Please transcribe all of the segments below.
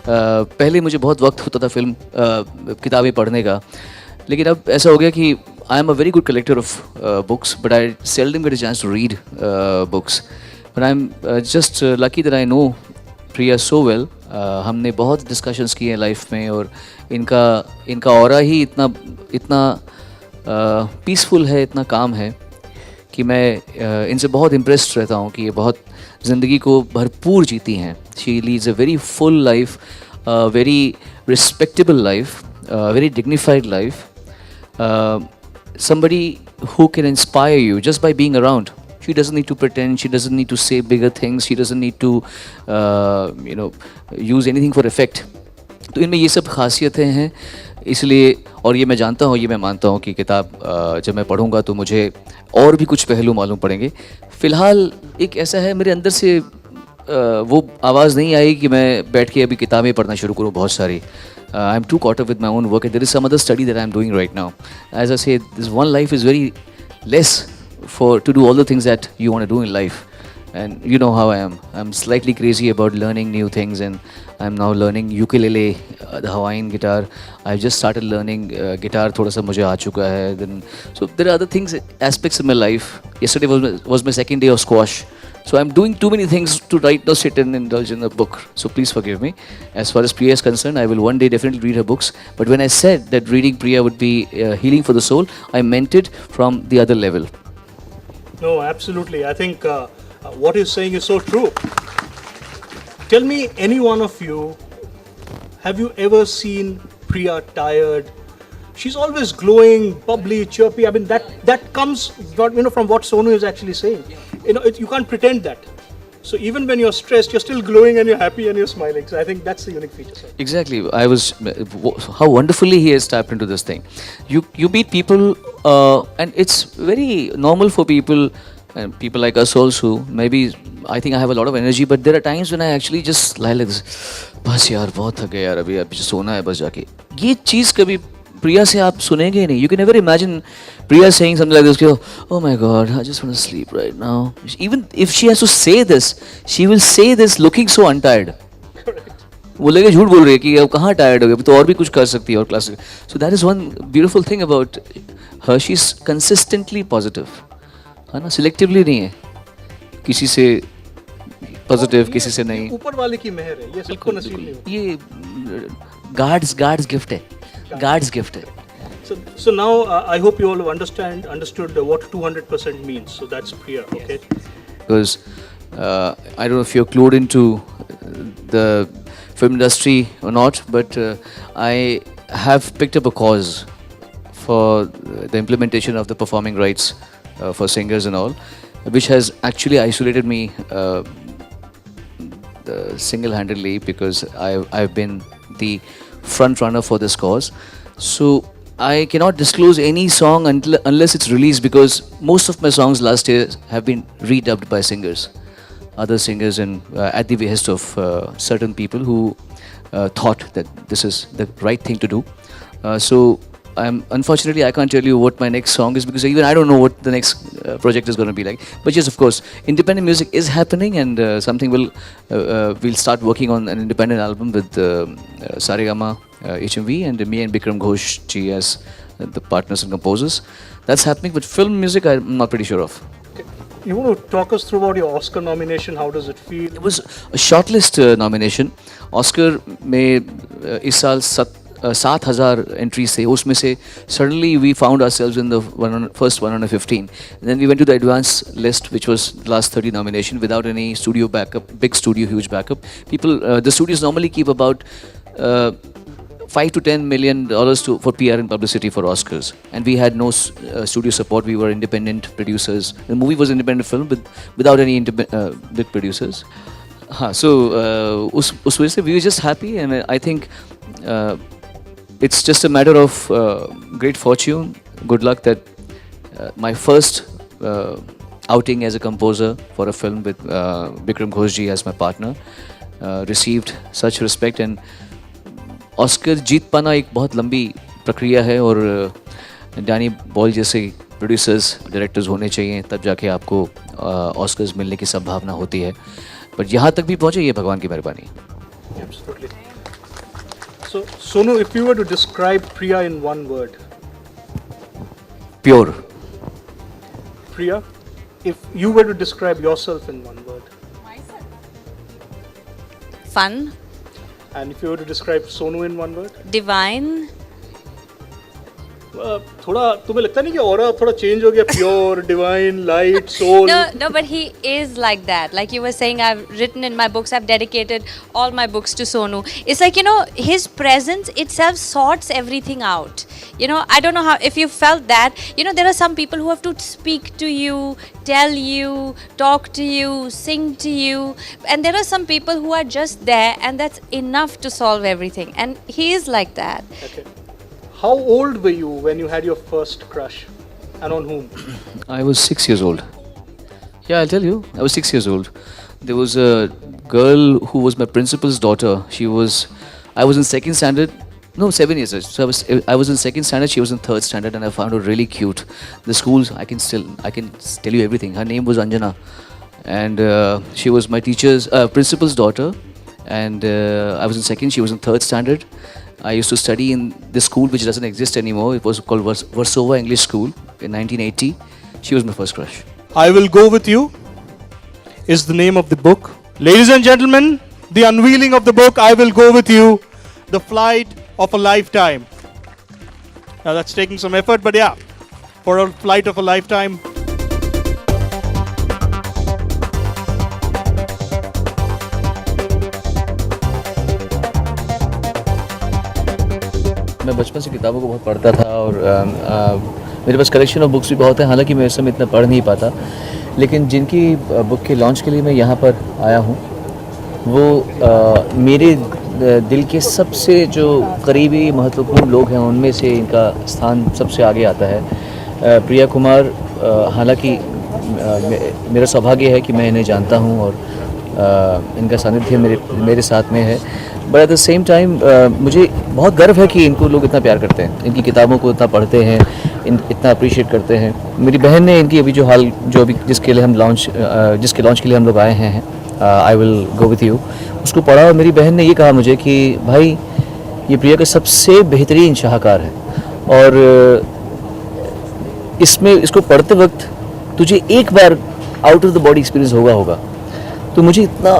पहले मुझे बहुत वक्त होता था फिल्म किताबें पढ़ने का, लेकिन अब ऐसा हो गया कि I am a very good collector of books but I seldom get a chance to read books, but I am just lucky that I know Priya so well. हमने बहुत डिस्कशंस किए हैं लाइफ में, और इनका ऑरा ही इतना पीसफुल है, इतना काम है कि मैं इनसे बहुत इम्प्रेस्ड रहता हूँ कि ये बहुत ज़िंदगी को भरपूर जीती हैं. She leads a very full life, very respectable life, very dignified life, somebody who can inspire you just by being around. She doesn't need to pretend, she doesn't need to say bigger things, she doesn't need to use anything for effect. तो इनमें ये सब खासियतें हैं, इसलिए. और ये मैं जानता हूँ, ये मैं मानता हूँ कि किताब जब मैं पढ़ूँगा तो मुझे और भी कुछ पहलू मालूम पड़ेंगे. फ़िलहाल एक ऐसा है मेरे अंदर से वो आवाज़ नहीं आई कि मैं बैठ के अभी किताबें पढ़ना शुरू करूँ बहुत सारी. I'm too caught up with my own work, and there is some other study that I'm doing right now. As I say, this one life is very less to do all the things that you want to do in life. And you know how I am. I'm slightly crazy about learning new things, and I'm now learning ukulele, the Hawaiian guitar. I've just started learning guitar. थोड़ा सा मुझे आ चुका है. Then so there are other things, aspects in my life. Yesterday was my second day of squash. So I'm doing too many things to right now sit and indulge in a book. So please forgive me. As far as Priya is concerned, I will one day definitely read her books. But when I said that reading Priya would be healing for the soul, I meant it from the other level. No, absolutely. I think what you're saying is so true. Tell me, any one of you, have you ever seen Priya tired? She's always glowing, bubbly, chirpy. I mean, that comes, from what Sonu is actually saying. You can't pretend that. So even when you're stressed, you're still glowing and you're happy and you're smiling. So I think that's the unique feature. Sir. Exactly. How wonderfully he has tapped into this thing. You meet people, and it's very normal for people, and people like us also. Maybe I think I have a lot of energy, but there are times when I actually just lie like this. बस यार बहुत थक गए यार, अभी सोना है बस जाके. ये चीज़ कभी प्रिया से आप सुनेंगे नहीं. You can never imagine Priya saying something like this. Oh my God, I just want to sleep right now. Even if she has to say this, she will say this looking so untired. वो लगे झूठ बोल रही है कि अब कहाँ tired हो गए, तो और भी कुछ कर सकती है और class. So that is one beautiful thing about her. She's consistently positive. है ना, selectively नहीं है. किसी से positive, किसी से नहीं. ऊपर वाले की मेहर है. ये सबको नसीब नहीं होती. ये God's gift है. God's gift है. So now I hope you all have understood what 200% means. So that's Priya, okay? Because I don't know if you're clued into the film industry or not, but I have picked up a cause for the implementation of the performing rights for singers and all, which has actually isolated me single-handedly, because I've been the front runner for this cause. So I cannot disclose any song unless it's released, because most of my songs last year have been redubbed by singers, other singers, and at the behest of certain people who thought that this is the right thing to do. So unfortunately I can't tell you what my next song is, because even I don't know what the next project is going to be like. But yes, of course, independent music is happening, and something we'll start working on an independent album with Saregama HMV and me and Bikram Ghosh ji as the partners and composers. That's happening, but film music I'm not pretty sure of. Okay. You want to talk us through about your Oscar nomination? How does it feel? It was a shortlist nomination. Oscar में इस साल 7,000 entries थे. उसमें से suddenly we found ourselves in the first 115. And then we went to the advanced list, which was the last 30 nomination, without any studio backup, big studio, huge backup. People, the studios normally keep about $5 to $10 million for PR and publicity for Oscars, and we had no studio support. We were independent producers. The movie was an independent film without any big producers. So उस वजह से we were just happy, and I think it's just a matter of great fortune, good luck, that my first outing as a composer for a film with Bikram Ghosh ji as my partner received such respect. And Oscar जीत पाना एक बहुत लंबी प्रक्रिया है, और Danny Boyle जैसे producers, directors होने चाहिए, तब जाके आपको ऑस्कर्स मिलने की संभावना होती है. बट यहाँ तक भी पहुँचे, ये भगवान की मेहरबानी है. So, Sonu, if you were to describe Priya in one word, Pure. Priya, if you were to describe yourself in one word, Fun, and if you were to describe Sonu in one word, divine, थोड़ा तुम्हें लगता नहीं कि aura थोड़ा change हो गया, pure, divine, light, soul? no, but he is like that. Like you were saying, I've written in my books, I've dedicated all my books to Sonu. It's like, his presence itself sorts everything out. I don't know how, if you felt that, there are some people who have to speak to you, tell you, talk to you, sing to you. And there are some people who are just there and that's enough to solve everything. And he is like that. Okay. How old were you when you had your first crush, and on whom? I was 6 years old. Yeah, I'll tell you. I was 6 years old. There was a girl who was my principal's daughter. I was in second standard. No, 7 years. So I was in second standard. She was in third standard, and I found her really cute. The schools, I can tell you everything. Her name was Anjana, and she was my principal's daughter. And I was in second. She was in third standard. I used to study in this school which doesn't exist anymore. It was called Warsaw English School in 1980. She was my first crush. I Will Go With You is the name of the book. Ladies and gentlemen, the unveiling of the book, I Will Go With You, The Flight of a Lifetime. Now that's taking some effort, but yeah, for a flight of a lifetime. मैं बचपन से किताबों को बहुत पढ़ता था और मेरे पास कलेक्शन ऑफ बुक्स भी बहुत है, हालांकि मैं इस समय इतना पढ़ नहीं पाता, लेकिन जिनकी बुक के लॉन्च के लिए मैं यहाँ पर आया हूँ वो मेरे दिल के सबसे जो करीबी महत्वपूर्ण लोग हैं उनमें से इनका स्थान सबसे आगे आता है। प्रिया कुमार, हालांकि मेरा सौभाग्य है कि मैं इन्हें जानता हूँ और इनका सानिध्य मेरे साथ में है, but at the same time मुझे बहुत गर्व है कि इनको लोग इतना प्यार करते हैं, इनकी किताबों को इतना पढ़ते हैं, इतना अप्रिशिएट करते हैं। मेरी बहन ने इनकी अभी जिसके लॉन्च के लिए हम लोग आए हैं, I will go with you, उसको पढ़ा और मेरी बहन ने ये कहा मुझे कि भाई ये प्रिया का सबसे बेहतरीन शाहकार है और इसको पढ़ते वक्त तुझे एक बार out of the body experience होगा। तो मुझे इतना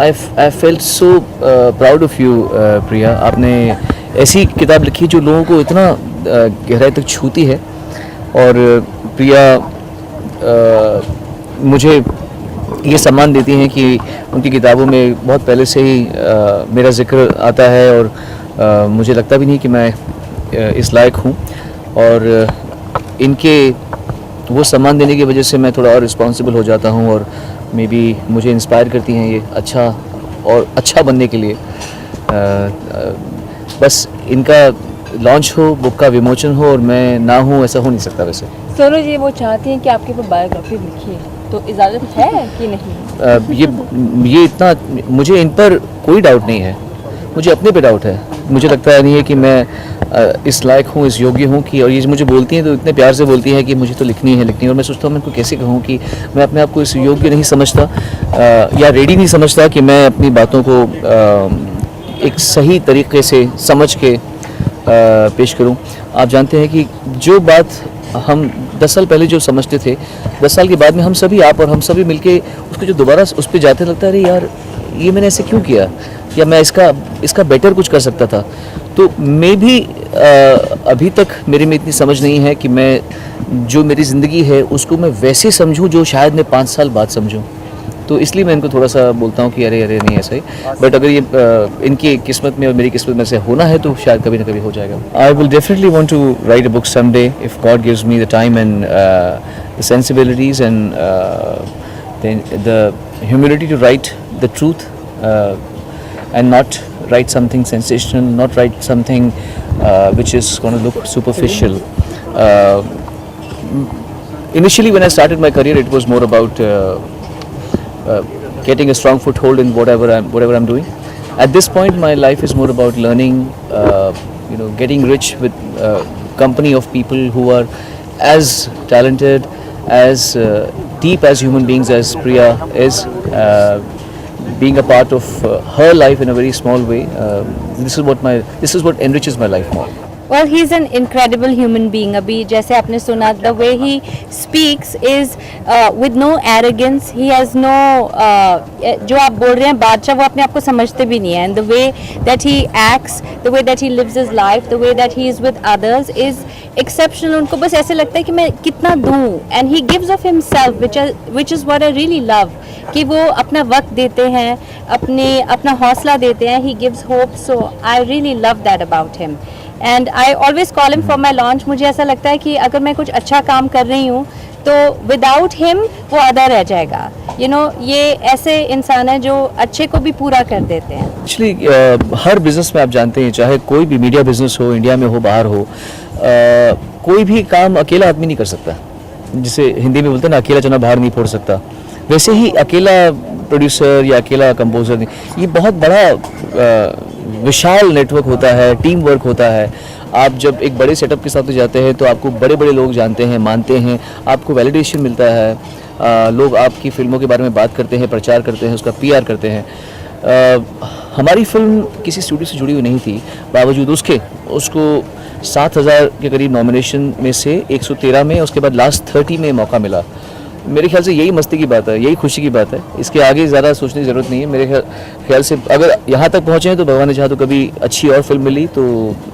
I felt so proud of you Priya, आपने ऐसी किताब लिखी जो लोगों को इतना गहराई तक छूती है। और प्रिया मुझे ये सम्मान देती हैं कि उनकी किताबों में बहुत पहले से ही मेरा जिक्र आता है और मुझे लगता भी नहीं कि मैं इस लायक हूँ, और इनके वो सम्मान देने की वजह से मैं थोड़ा और रिस्पॉन्सिबल हो जाता हूँ और मे बी मुझे इंस्पायर करती हैं ये अच्छा बनने के लिए। बस इनका लॉन्च हो, बुक का विमोचन हो और मैं ना हूँ, ऐसा हो नहीं सकता। वैसे सोनू जी वो चाहती हैं कि आपके ऊपर बायोग्राफी लिखी है, तो इजाज़त है कि नहीं? ये इतना मुझे इन पर कोई डाउट नहीं है, मुझे अपने पे डाउट है। मुझे लगता नहीं है कि मैं इस लायक हूँ, इस योग्य हूँ कि, और ये मुझे बोलती हैं तो इतने प्यार से बोलती हैं कि मुझे तो लिखनी है। और मैं सोचता हूँ मैं इनको कैसे कहूँ कि मैं अपने आप को इस योग्य नहीं समझता या रेडी नहीं समझता कि मैं अपनी बातों को एक सही तरीके से समझ के पेश करूँ। आप जानते हैं कि जो बात हम 10 साल पहले जो समझते थे, 10 साल के बाद में हम सभी मिलके उसको जो दोबारा उस पर जाते लगता है, अरे यार ये मैंने ऐसे क्यों किया, या मैं इसका बेटर कुछ कर सकता था। तो मैं भी अभी तक मेरे में इतनी समझ नहीं है कि मैं जो मेरी ज़िंदगी है उसको मैं वैसे समझूं जो शायद मैं 5 साल बाद समझूं। तो इसलिए मैं इनको थोड़ा सा बोलता हूँ कि अरे नहीं ऐसा ही, बट अगर ये इनकी किस्मत में और मेरी किस्मत में से होना है तो शायद कभी ना कभी हो जाएगा। I will definitely want to write a book someday if God gives me the time and the sensibilities and the humility to write the truth and not write something sensational, not write something which is going to look superficial. Initially when I started my career it was more about getting a strong foothold in whatever I'm doing. At this point my life is more about learning, getting rich with company of people who are as talented, as deep as human beings as Priya is. being a part of her life in a very small way, this is what enriches my life more. Well, he's an incredible human being. अभी जैसे आपने सुना, the way he speaks is with no arrogance. He has no जो आप बोल रहे हैं बादशाह, वो अपने आप को समझते भी नहीं है. And the way that he acts, the way that he lives his life, the way that he is with others is exceptional. उनको बस ऐसे लगता है कि मैं कितना दूँ. And he gives of himself, which is what I really love. कि वो अपना वक्त देते हैं, अपना हौसला देते हैं. He gives hope. So I really love that about him. And I always call him for my launch. मुझे ऐसा लगता है कि अगर मैं कुछ अच्छा काम कर रही हूँ तो विदाउट हिम वो आधा रह जाएगा. यू नो, ये ऐसे इंसान है जो अच्छे को भी पूरा कर देते हैं. एक्चुअली हर बिजनेस में आप जानते हैं, चाहे कोई भी मीडिया बिजनेस हो, इंडिया में हो, बाहर हो, कोई भी काम अकेला आदमी नहीं कर सकता. जिसे हिंदी में बोलते हैं ना, अकेला चना बाहर नहीं फोड़ सकता. वैसे ही अकेला प्रोड्यूसर या अकेला कंपोजर नहीं, ये बहुत बड़ा विशाल नेटवर्क होता है, टीम वर्क होता है. आप जब एक बड़े सेटअप के साथ जाते हैं तो आपको बड़े बड़े लोग जानते हैं, मानते हैं, आपको वैलिडेशन मिलता है. लोग आपकी फिल्मों के बारे में बात करते हैं, प्रचार करते हैं, उसका पीआर करते हैं. हमारी फिल्म किसी स्टूडियो से जुड़ी हुई नहीं थी, बावजूद उसको 7,000 के करीब नॉमिनेशन में से 113 में, उसके बाद लास्ट 30 में मौका मिला. मेरे ख्याल से यही मस्ती की बात है, यही खुशी की बात है. इसके आगे ज़्यादा सोचने की ज़रूरत नहीं है. मेरे ख्याल से अगर यहाँ तक पहुँचे हैं तो भगवान ने चाहा तो कभी अच्छी और फिल्म मिली तो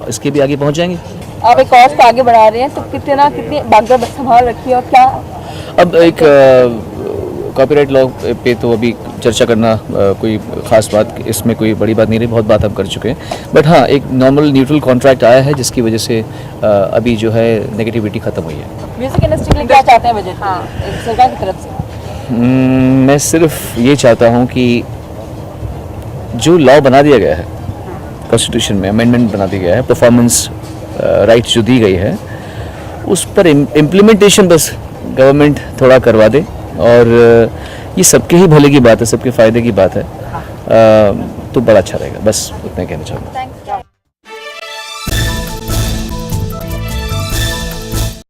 इसके भी आगे पहुँच जाएंगे. आप एक कॉज को आगे बढ़ा रहे हैं तो कितनी भागदौड़ संभाल रखी है और क्या? अब एक कॉपीराइट लॉ पे तो अभी चर्चा करना कोई ख़ास बात, इसमें कोई बड़ी बात नहीं रही. बहुत बात हम कर चुके हैं. बट हाँ, एक नॉर्मल न्यूट्रल कॉन्ट्रैक्ट आया है जिसकी वजह से अभी जो है नेगेटिविटी ख़त्म हुई है. म्यूजिक इंडस्ट्री के लिए क्या चाहते हैं बजट? हाँ, सरकार की तरफ से. मैं सिर्फ ये चाहता हूँ कि जो लॉ बना दिया गया है, कॉन्स्टिट्यूशन में अमेंडमेंट बना दिया गया है, परफॉर्मेंस राइट जो दी गई है, उस पर इम्प्लीमेंटेशन बस गवर्नमेंट थोड़ा करवा दे. और ये सबके ही भले की बात है, सबके फ़ायदे की बात है, तो बड़ा अच्छा रहेगा. बस उतना कहना चाहूँगा.